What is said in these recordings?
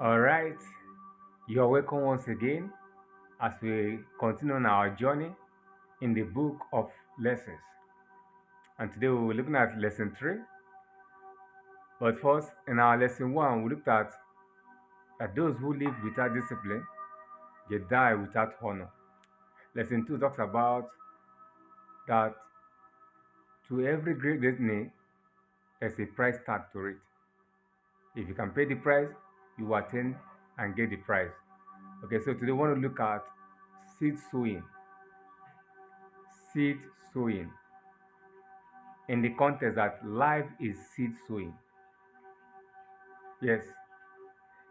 All right, you're welcome once again as we continue on our journey in the book of lessons. And today we're looking at lesson 3. But first, in our lesson 1, we looked at that those who live without discipline, they die without honor. Lesson 2 talks about that to every great destiny, there's a price tag to it. If you can pay the price, you attain and get the prize. Okay, so today we want to look at seed sowing. Seed sowing. In the context that life is seed sowing. Yes,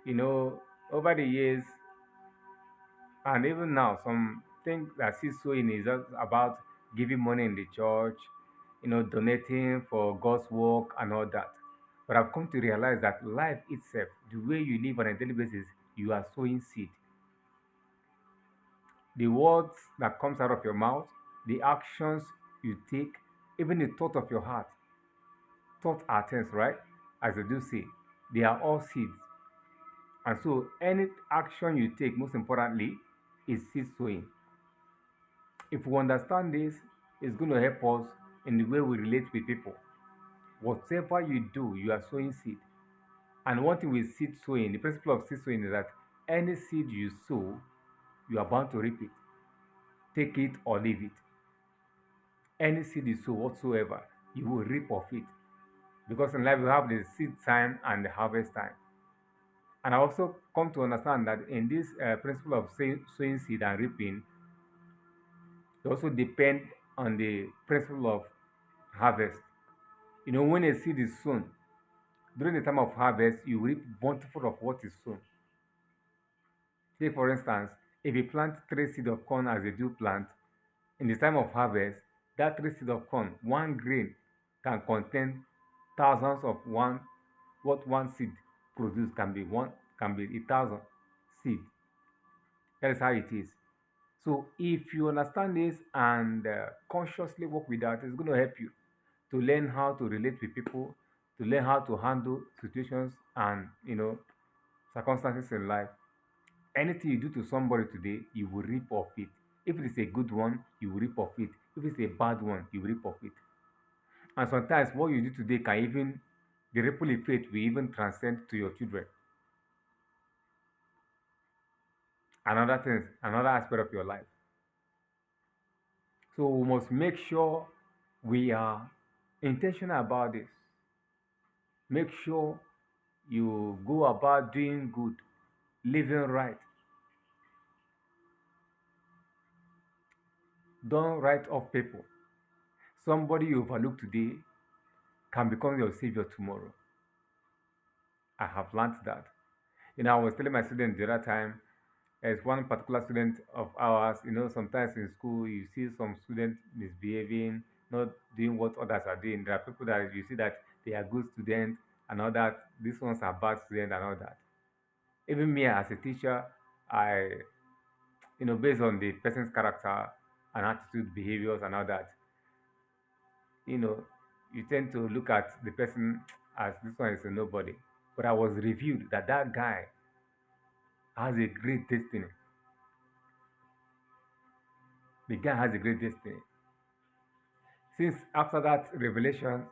you know, over the years and even now, some think that seed sowing is just about giving money in the church, donating for God's work and all that. But I've come to realize that life itself, the way you live on a daily basis, you are sowing seed. The words that comes out of your mouth, the actions you take, even the thought of your heart, thought are things, right? As they do say, they are all seeds. And so any action you take, most importantly, is seed sowing. If we understand this, it's going to help us in the way we relate with people. Whatever you do, you are sowing seed. And one thing with seed sowing, the principle of seed sowing is that any seed you sow, you are bound to reap it. Take it or leave it. Any seed you sow whatsoever, you will reap of it. Because in life, we have the seed time and the harvest time. And I also come to understand that in this principle of sowing seed and reaping, it also depend on the principle of harvest. When a seed is sown, during the time of harvest, you reap bountiful of what is sown. Take for instance, if you plant 3 seed of corn as they do plant, in the time of harvest, that 3 seed of corn, one grain can contain thousands of what one seed produce can be 1,000 seed. That is how it is. So if you understand this and consciously work with that, it's going to help you to learn how to relate with people, to learn how to handle situations and circumstances in life. Anything you do to somebody today, you will reap of it. If it is a good one, you will reap of it. If it's a bad one, you will reap of it. And sometimes what you do today can even the ripple effect will even transcend to your children. Another thing, another aspect of your life. So we must make sure we are intentional about this. Make sure you go about doing good, living right. Don't write off people. Somebody you overlook today can become your savior tomorrow. I have learned that. I was telling my students the other time, as one particular student of ours, sometimes in school you see some students misbehaving, not doing what others are doing. There are people that you see that they are good students and all that. These ones are bad students and all that. Even me as a teacher, I, based on the person's character and attitude, behaviors and all that, you know, you tend to look at the person as this one is a nobody. But I was revealed that that guy has a great destiny. The guy has a great destiny. Since after that revelation,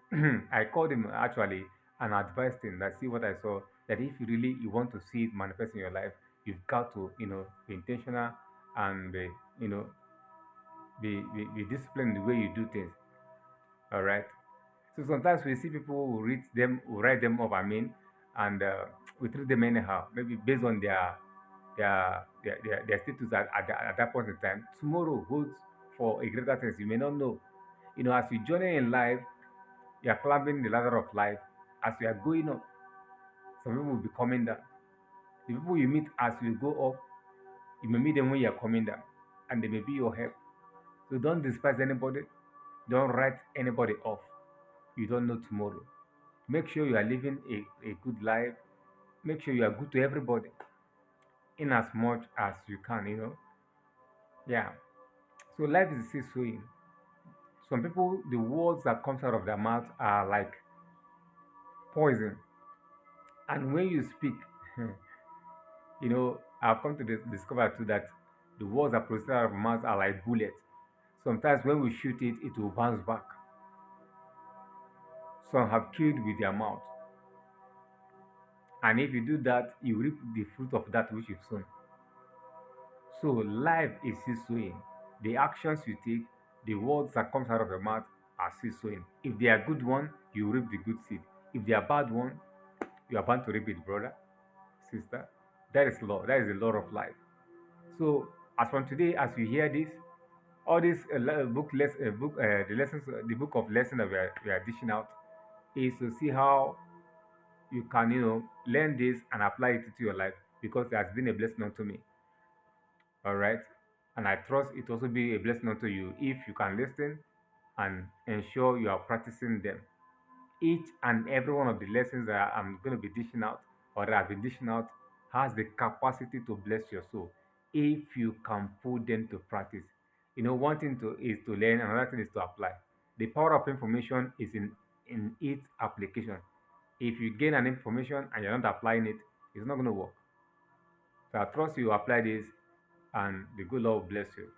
I called him actually and advised him that see what I saw that if you really you want to see it manifest in your life, you've got to be intentional and you know be disciplined in the way you do things. All right. So sometimes we see people who read them, who write them up. I mean, and we treat them anyhow, maybe based on their status at that point in time. Tomorrow holds for a greater things you may not know. As you journey in life, you are climbing the ladder of life. As you are going up, some people will be coming down. The people you meet as you go up, you may meet them when you are coming down, and they may be your help. So don't despise anybody. Don't write anybody off. You don't know tomorrow. Make sure you are living a good life. Make sure you are good to everybody in as much as you can. Yeah. So life is still sowing. Some people, the words that comes out of their mouth are like poison. And when you speak, I've come to discover too that the words that proceed out of our mouths are like bullets. Sometimes when we shoot it, it will bounce back. Some have killed with their mouth. And if you do that, you reap the fruit of that which you've sown. So life is seed sowing. The actions you take, the words that comes out of your mouth are seed sowing. If they are good one, you reap the good seed. If they are bad one, you are bound to reap it, brother, sister. That is law. That is the law of life. So as from today, as you hear this, all this the lessons, the book of lessons that we are dishing out is to see how you can, learn this and apply it to your life because it has been a blessing unto me. All right. And I trust it also be a blessing unto you if you can listen and ensure you are practicing them. Each and every one of the lessons that I'm going to be dishing out or that I've been dishing out has the capacity to bless your soul if you can put them to practice. One thing is to learn, another thing is to apply. The power of information is in its application. If you gain an information and you're not applying it, it's not going to work. So I trust you apply this and the good Lord will bless you.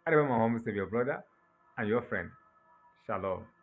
I remember my home, your brother and your friend. Shalom.